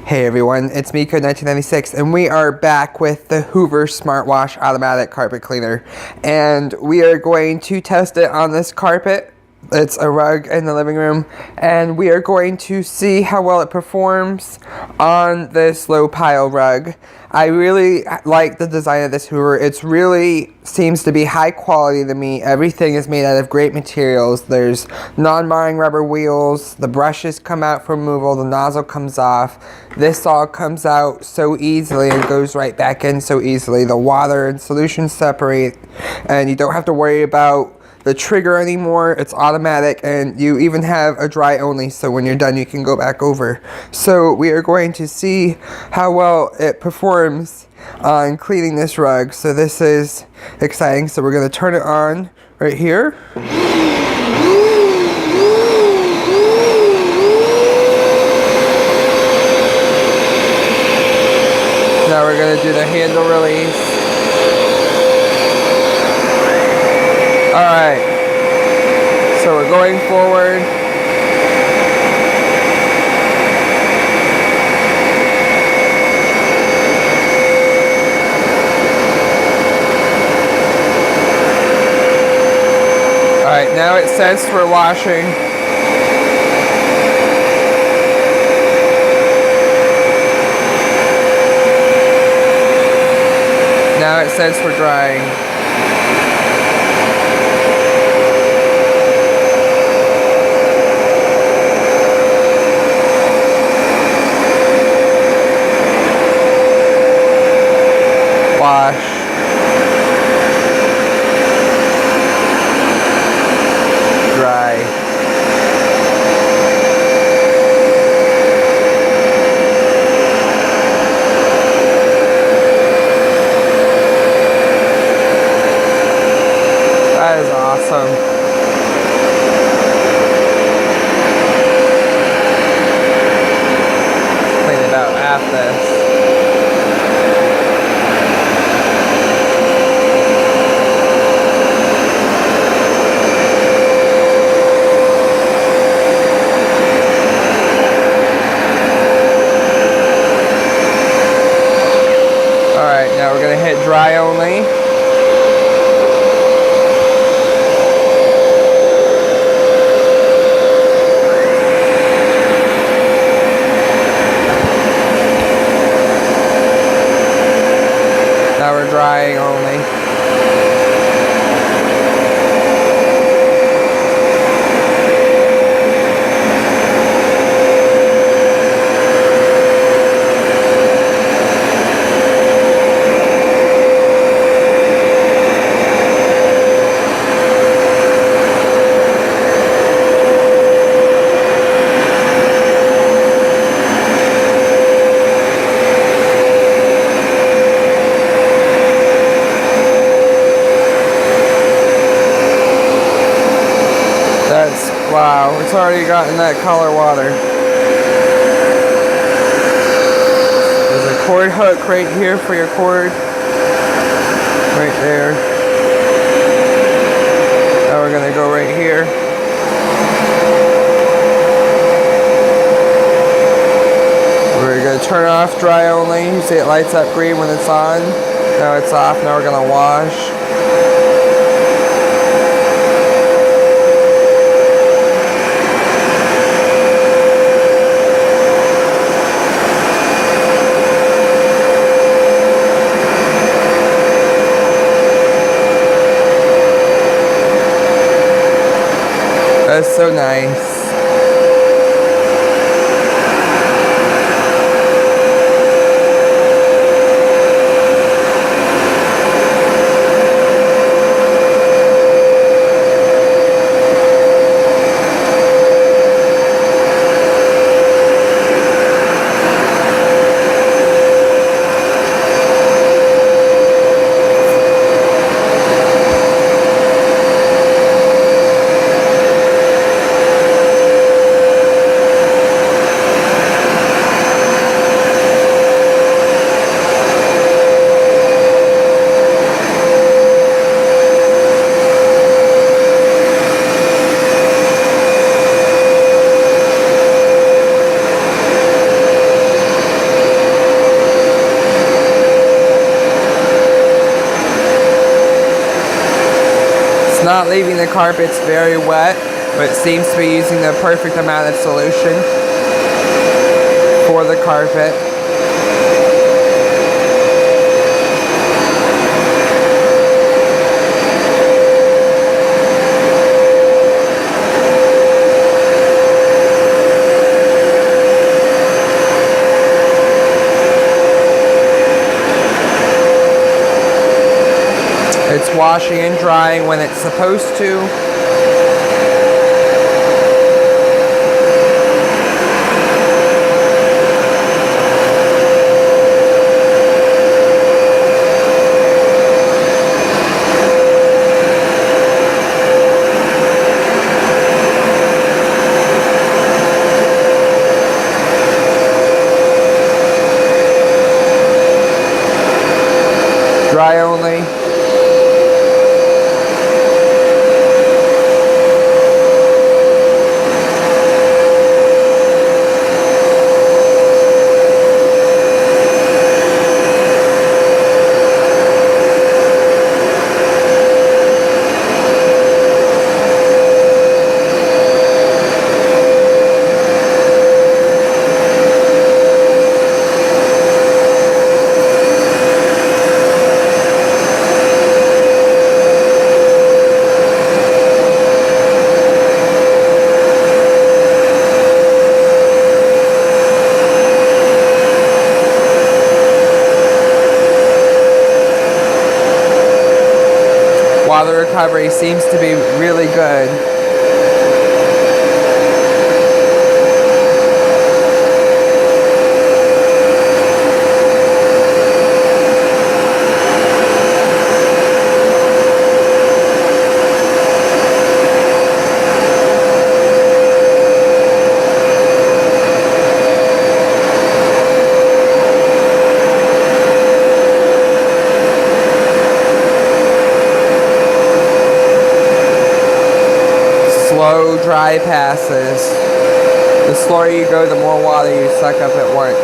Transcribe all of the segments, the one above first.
Hey everyone, it's Miko 1996 and we are back with the Hoover Smartwash automatic carpet cleaner, and we are going to test it on this carpet. It's a rug in the living room, and we are going to see how well it performs on this low pile rug. I really like the design of this Hoover. It really seems to be high quality to me. Everything is made out of great materials. There's non-marring rubber wheels. The brushes come out for removal. The nozzle comes off. This all comes out so easily and goes right back in so easily. The water and solution separate, and you don't have to worry about the trigger anymore. It's automatic, and you even have a dry only, so when you're done you can go back over. So we are going to see how well it performs on cleaning this rug. So this is exciting. So we're going to turn it on right here. Now we're going to do the handle release. Alright, so we're going forward. Alright, now it says we're washing. Now it says we're drying. Wash. Dry. That is awesome. Clean about half this. Now we're going to hit dry only. Now we're drying only. Wow, it's already gotten that color water. There's a cord hook right here for your cord. Right there. Now we're going to go right here. We're going to turn it off dry only. You see it lights up green when it's on. Now it's off. Now we're going to wash. That's so nice. not leaving the carpets very wet, but seems to be using the perfect amount of solution for the carpet. It's washing and drying when it's supposed to. Dry only. Water recovery seems to be really good. Slow, dry passes. The slower you go, the more water you suck up at once.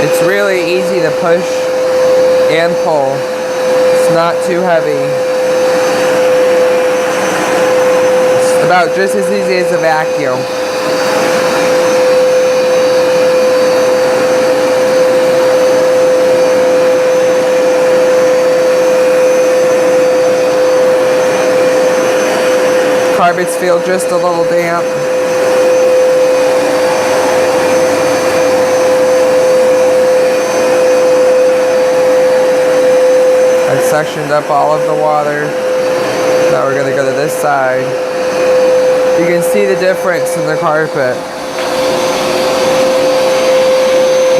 It's really easy to push and pull. It's not too heavy. It's about just as easy as a vacuum. Carpets feel just a little damp. I've sectioned up all of the water. Now we're going to go to this side. You can see the difference in the carpet.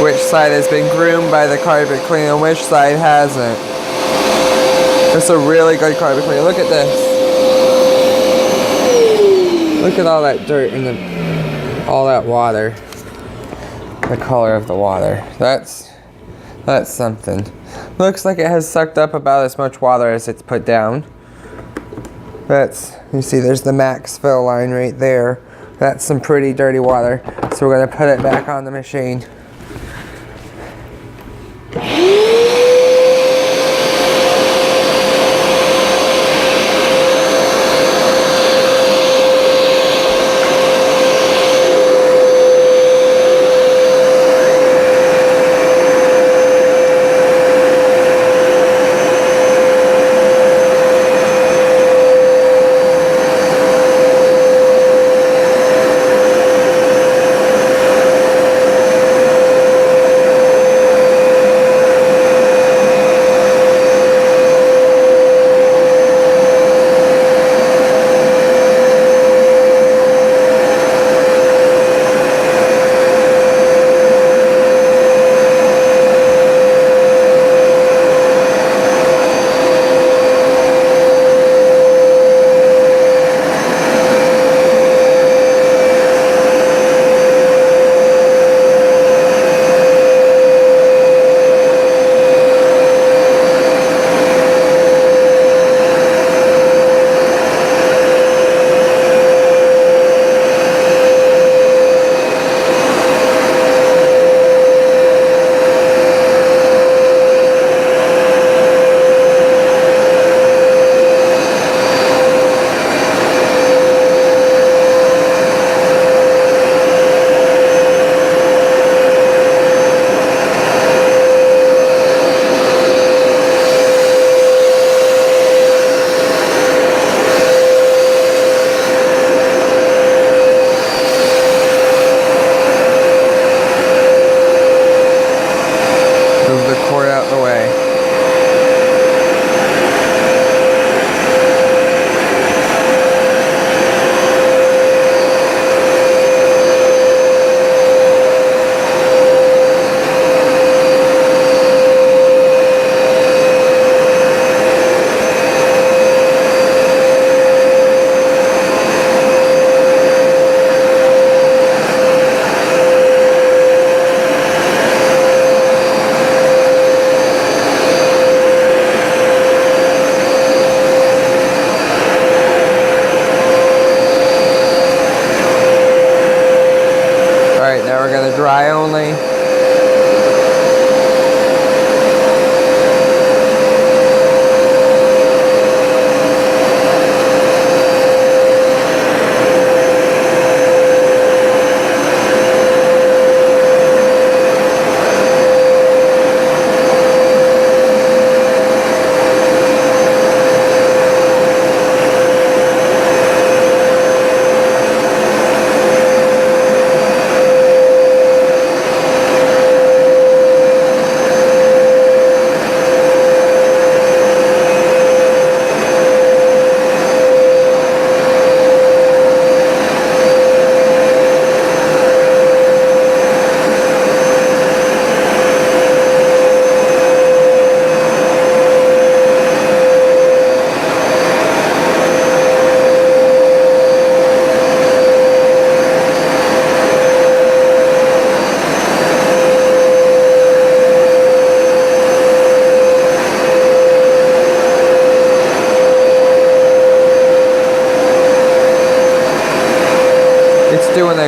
Which side has been groomed by the carpet cleaner and which side hasn't. It's a really good carpet cleaner. Look at this. Look at all that dirt and all that water. The color of the water. That's something. Looks like it has sucked up about as much water as it's put down. You see there's the max fill line right there. That's some pretty dirty water. So we're going to put it back on the machine.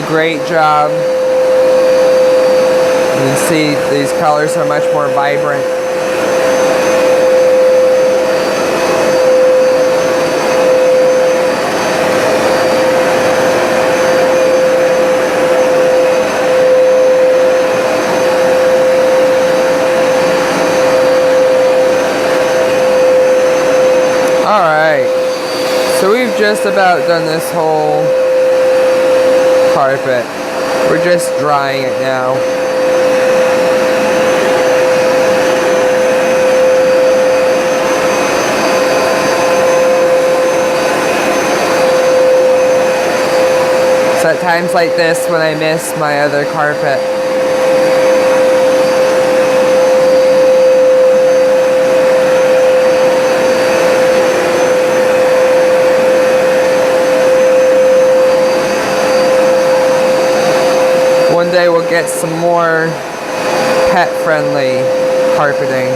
a great job. You can see these colors are much more vibrant. Alright, so we've just about done this whole carpet. We're just drying it now. So at times like this when I miss my other carpet. One day we'll get some more pet-friendly carpeting.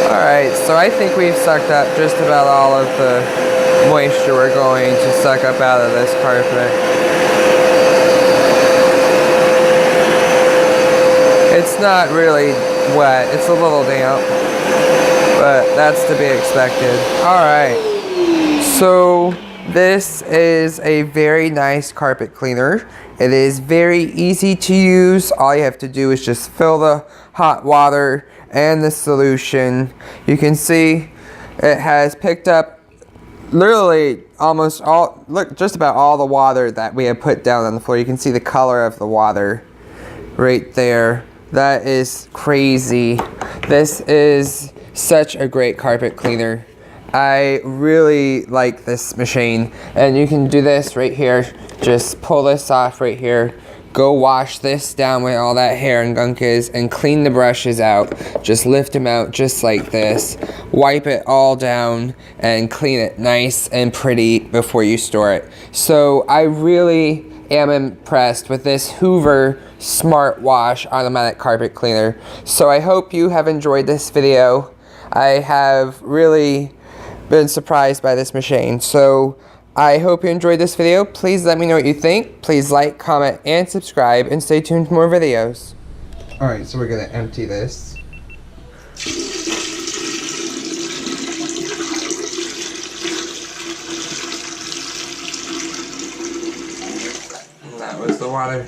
Alright, so I think we've sucked up just about all of the moisture we're going to suck up out of this carpet. It's not really wet, it's a little damp, but that's to be expected. Alright, so this is a very nice carpet cleaner. It is very easy to use. All you have to do is just fill the hot water and the solution. You can see it has picked up literally almost all, look, just about all the water that we have put down on the floor. You can see the color of the water right there. That is crazy. This is such a great carpet cleaner. I really like this machine. And you can do this right here. Just pull this off right here. Go wash this down where all that hair and gunk is and clean the brushes out. Just lift them out just like this. Wipe it all down and clean it nice and pretty before you store it. So I really am impressed with this Hoover Smartwash automatic carpet cleaner. So I hope you have enjoyed this video. I have really been surprised by this machine. So I hope you enjoyed this video. Please let me know what you think. Please like, comment, and subscribe, and stay tuned for more videos. Alright, so we're going to empty this. And that was the water.